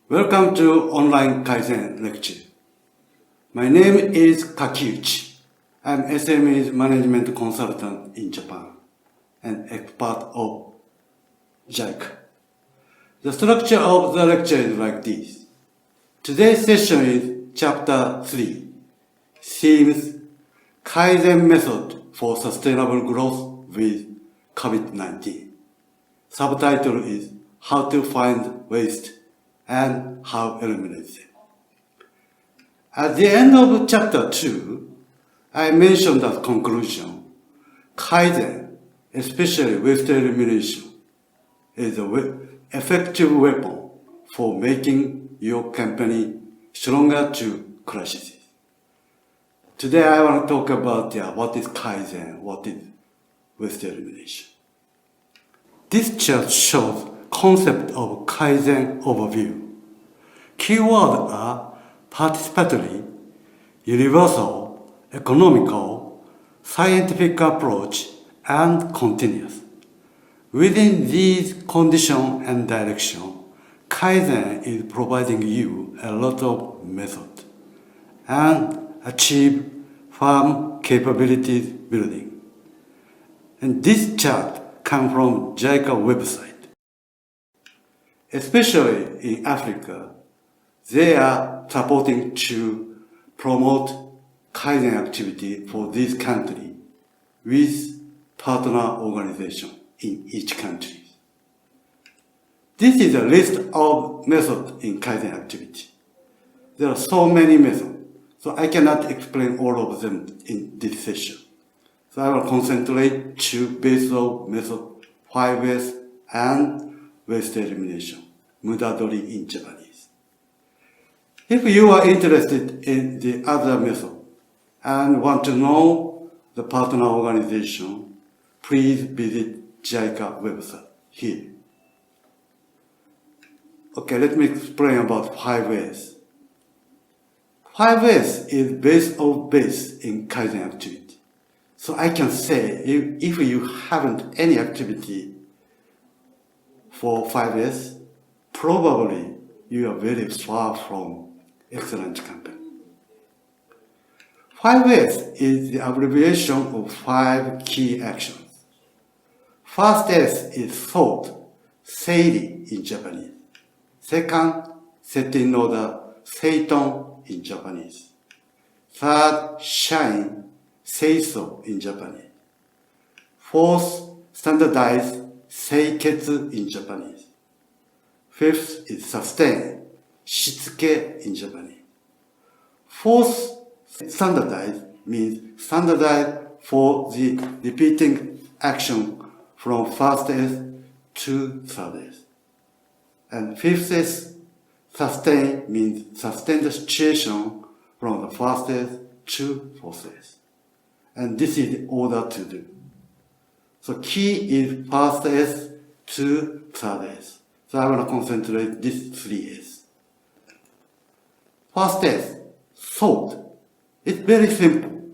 Welcome to online Kaizen lecture. My name is Kakiuchi. I'm SME management consultant in Japan and expert of JICA. The structure of the lecture is like this. Today's session is Chapter 3, themes Kaizen Method for Sustainable Growth with COVID-19. Subtitle is How to Find Waste and How to Eliminate them. At the end of Chapter 2, I mentioned as conclusion, Kaizen, especially waste elimination, is an effective weapon for making your company stronger to crises. Today I want to talk about what is Kaizen, what is waste elimination. This chart shows concept of Kaizen overview. Keywords are participatory, universal, economical, scientific approach, and continuous. Within these conditions and direction, Kaizen is providing you a lot of method and achieve firm capabilities building. And this chart comes from JICA website. Especially in Africa, they are supporting to promote Kaizen activity for this country with partner organization in each country. This is a list of methods in Kaizen activity. There are so many methods, so I cannot explain all of them in this session. So I will concentrate to base of method 5S and waste elimination, mudadori in Japanese. If you are interested in the other method and want to know the partner organization, please visit JICA website here. Okay, let me explain about 5S. 5S is base in Kaizen activity. So I can say if you haven't any activity for 5S, probably you are very far from excellent company. 5S is the abbreviation of 5 key actions. First S is thought, seiri in Japanese. Second, set in order, seiton in Japanese. Third, shine, seiso in Japanese. Fourth, standardize, seiketsu in Japanese. Fifth is sustain, shitsuke in Japanese. Fourth, standardize means standardize for the repeating action from first S to third S. And fifth S, sustain means sustain the situation from the first S to fourth S. And this is the order to do. So key is first S to third S. So I want to concentrate these 3 S. First S, sort. It's very simple.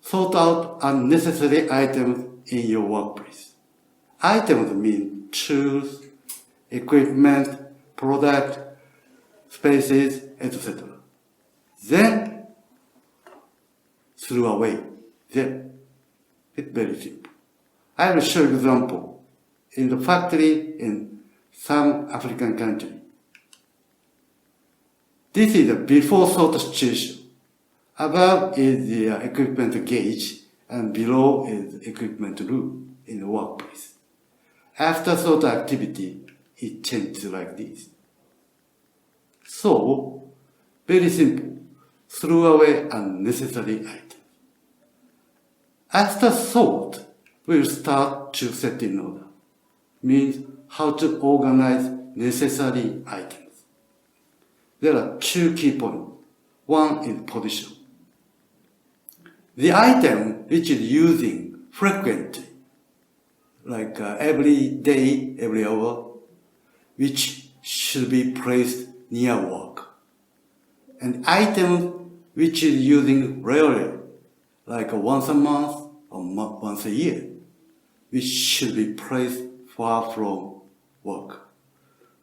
Sort out unnecessary items in your workplace. Items mean tools, equipment, product, spaces, etc. Then, throw away. Then, it's very simple. I will show you an example. In the factory in some African country. This is a before sort situation. Above is the equipment gauge and below is equipment room in the workplace. After sort activity, it changes like this. So, very simple. Throw away unnecessary items. After sort, we'll start to set in order. Means how to organize necessary items. There are 2 key points. One is position. The item which is using frequently, like every day, every hour, which should be placed near work. And items which is using rarely, like once a month or once a year, which should be placed far from work.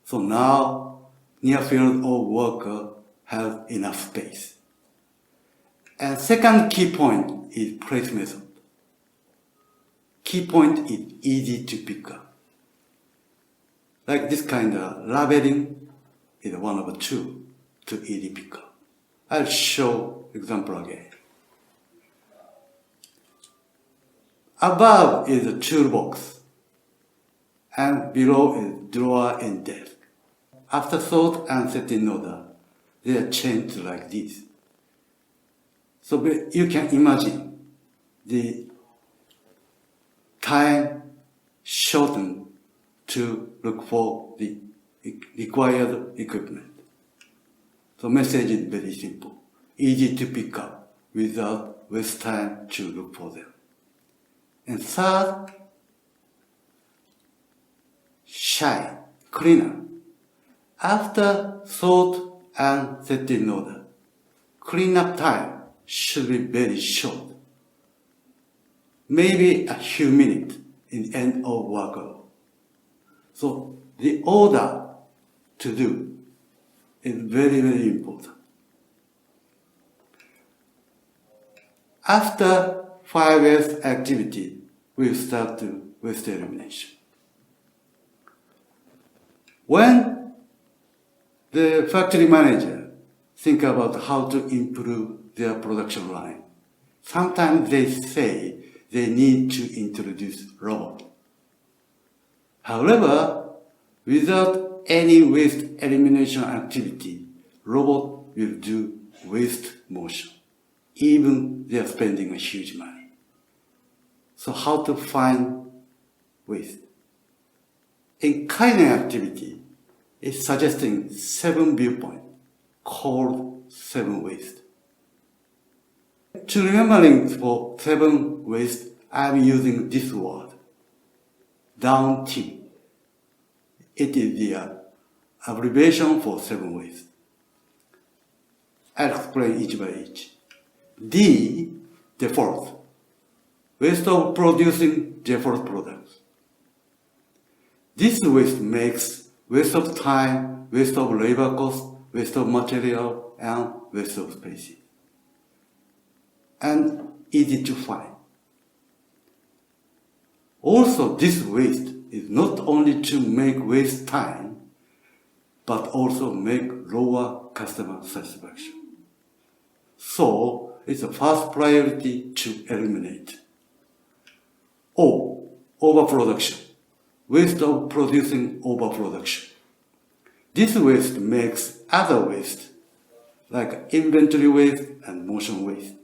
So now, near field of worker has enough space. And second key point is place method. Key point is easy to pick up. Like this kind of labeling is one of the two to easy pick up. I'll show example again. Above is a toolbox, and below is drawer and desk. After sort and set in order, they are changed like this. So you can imagine the time shortened to look for the required equipment. So message is very simple, easy to pick up without waste time to look for them. And third, shine, cleaner. After sort and set in order, cleanup time should be very short. Maybe a few minutes in the end of workload. So the order to do is very, very important. After 5 years activity, we'll start to waste elimination. When the factory manager think about how to improve their production line, sometimes they say they need to introduce robot. However, without any waste elimination activity, robot will do waste motion, even they are spending a huge money. So how to find waste? In Kaizen activity, it's suggesting 7 viewpoints called 7 waste. To remembering for 7 waste, I'm using this word, down T. It is the abbreviation for 7 waste. I'll explain each by each. D, default. Waste of producing default products. This waste makes waste of time, waste of labor cost, waste of material, and waste of space. And easy to find. Also, this waste is not only to make waste time, but also make lower customer satisfaction. So, it's a first priority to eliminate. O, overproduction. Waste of producing overproduction. This waste makes other waste, like inventory waste and motion waste.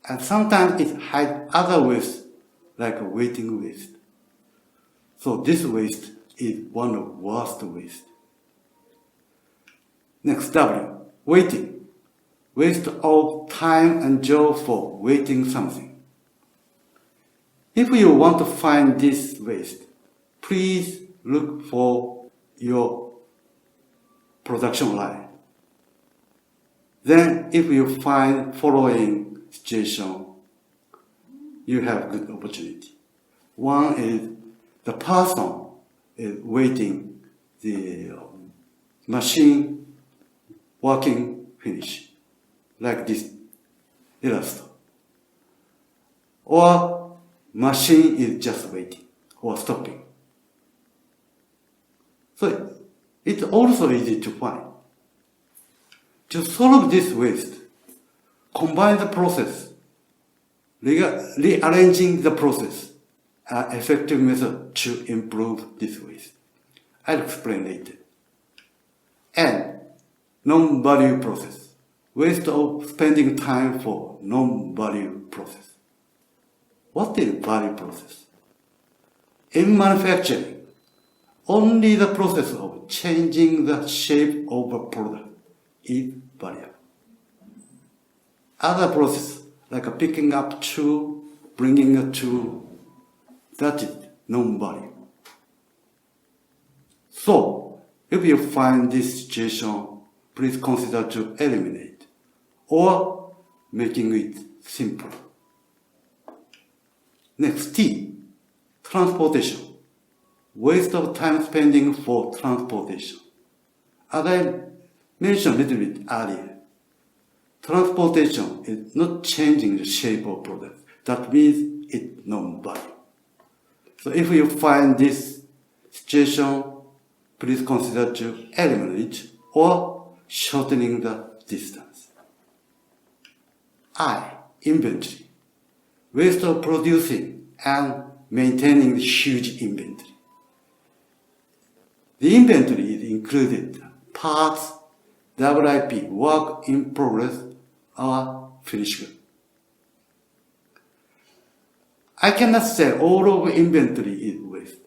And sometimes it hides other waste, like waiting waste. So this waste is one of the worst waste. Next, W, waiting. Waste of time and joy for waiting something. If you want to find this waste, please look for your production line. Then if you find following situation, you have good opportunity. One is the person is waiting the machine working finish, like this illustrator. Or machine is just waiting or stopping. So it's also easy to find. To solve this waste, combine the process, rearranging the process, an effective method to improve this waste. I'll explain later. And non-value process, waste of spending time for non-value process. What is value process? In manufacturing, only the process of changing the shape of a product is valuable. Other process, like picking up tool, bringing a tool, that is non-value. So, If you find this situation, please consider to eliminate or making it simple. Next, T, transportation. Waste of time spending for transportation. As I mentioned a little bit earlier, transportation is not changing the shape of product. That means it's non-value. So if you find this situation, please consider to eliminate or shortening the distance. I, inventory. Waste of producing and maintaining the huge inventory. The inventory is included parts, WIP, work in progress, or finished good. I cannot say all of inventory is waste.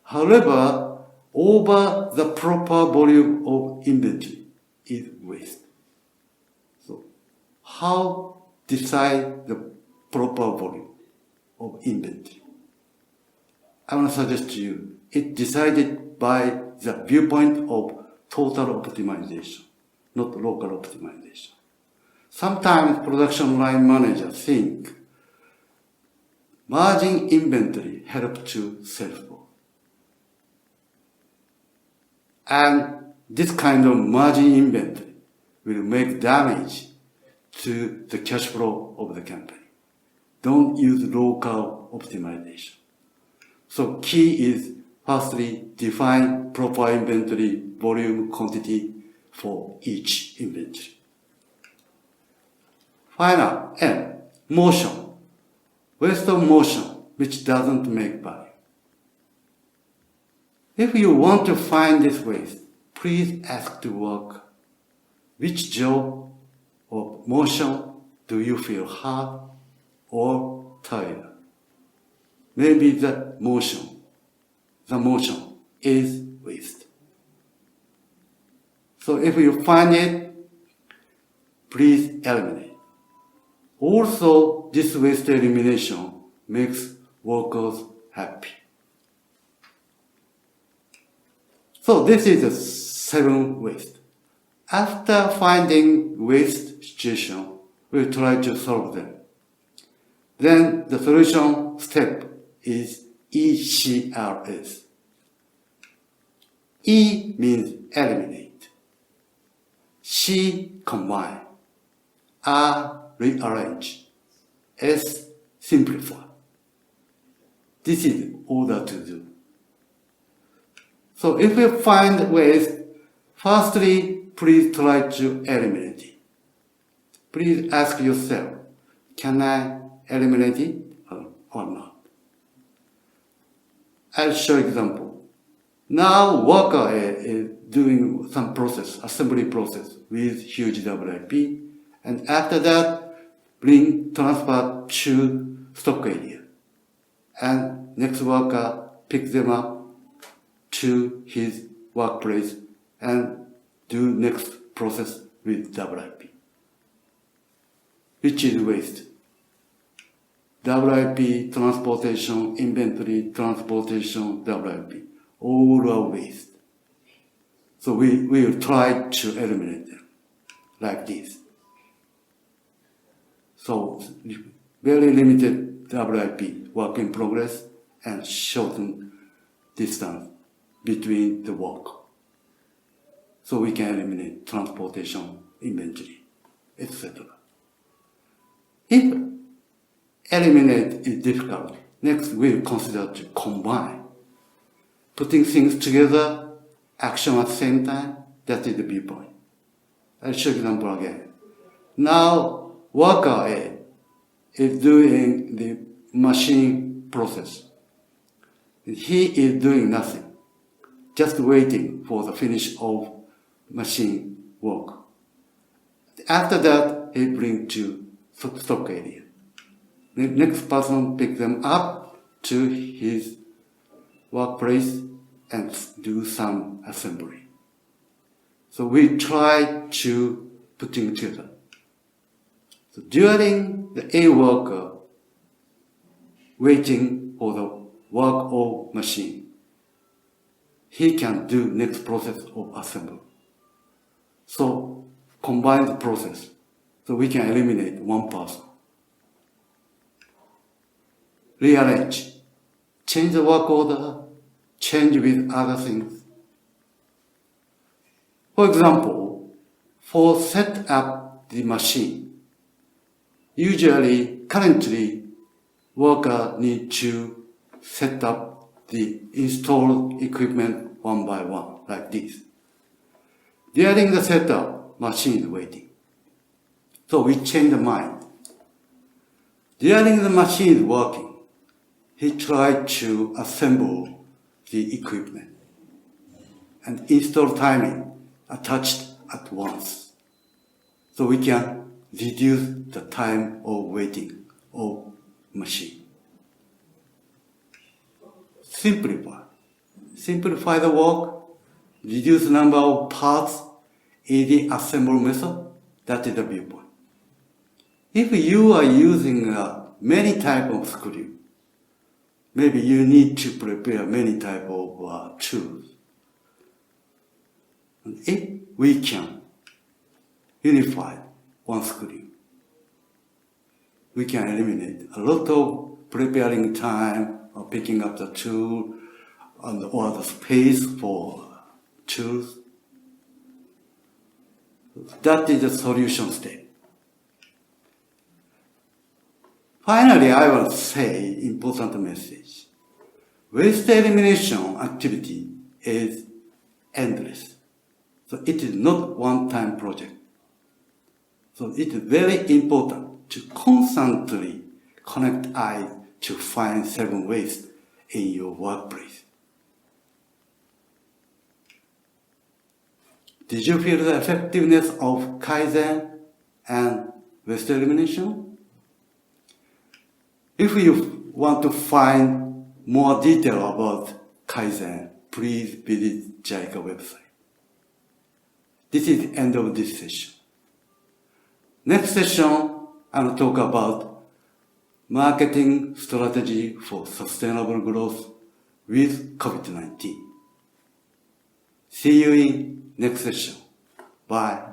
However, over the proper volume of inventory is waste. So, how decide the proper volume of inventory? I want to suggest to you, it's decided by the viewpoint of total optimization, not local optimization. Sometimes production line managers think margin inventory helps to sell for. And this kind of margin inventory will make damage to the cash flow of the company. Don't use local optimization. So key is firstly define proper inventory volume quantity for each inventory. Final, M, motion. Waste of motion, which doesn't make value. If you want to find this waste, please ask to work. Which job or motion do you feel hard or tired? Maybe the motion is waste. So if you find it, please eliminate. Also, this waste elimination makes workers happy. So this is the 7 waste. After finding waste situation, we try to solve them. Then the solution step is ECRS. E means eliminate. C, combine. R, rearrange. S, simplify. This is order to do. So if you find waste, firstly, please try to eliminate it. Please ask yourself, can I eliminate it or not? I'll show example. Now worker A is doing some process, assembly process with huge WIP, and after that, transfer to stock area. And next worker picks them up to his workplace and do next process with WIP. Which is waste? WIP, transportation, inventory, transportation, WIP. All are waste. So we will try to eliminate them like this. So very limited WIP, work in progress, and shorten distance between the work. So we can eliminate transportation, inventory, etc. If eliminate is difficult, next we'll consider to combine. Putting things together, action at the same time, that is the viewpoint. I'll show example again. Now, worker A is doing the machine process. He is doing nothing, just waiting for the finish of machine work. After that, he brings to stock area. The next person picks them up to his workplace and do some assembly. So we try to putting together. So during the A worker waiting for the work of machine, he can do next process of assembly. So combine the process. So we can eliminate one person. Rearrange. Change the work order. Change with other things. For example, for set up the machine, currently, worker need to set up the installed equipment one by one, like this. During the setup, machine is waiting. So we change the mind. During the machine is working, he tried to assemble the equipment and install timing attached at once. So we can reduce the time of waiting of machine. Simplify the work, reduce number of parts, easy assembly method. That is the viewpoint. If you are using many type of screw, maybe you need to prepare many type of tools. And if we can unify one screw, we can eliminate a lot of preparing time or picking up the tool or the space for tools. That is the solution step. Finally, I will say important message. Waste elimination activity is endless. So it is not one-time project. So it is very important to constantly connect eyes to find 7 waste in your workplace. Did you feel the effectiveness of Kaizen and waste elimination? If you want to find more detail about Kaizen, please visit JICA website. This is the end of this session. Next session, I will talk about marketing strategy for sustainable growth with COVID-19. See you in next session. Bye.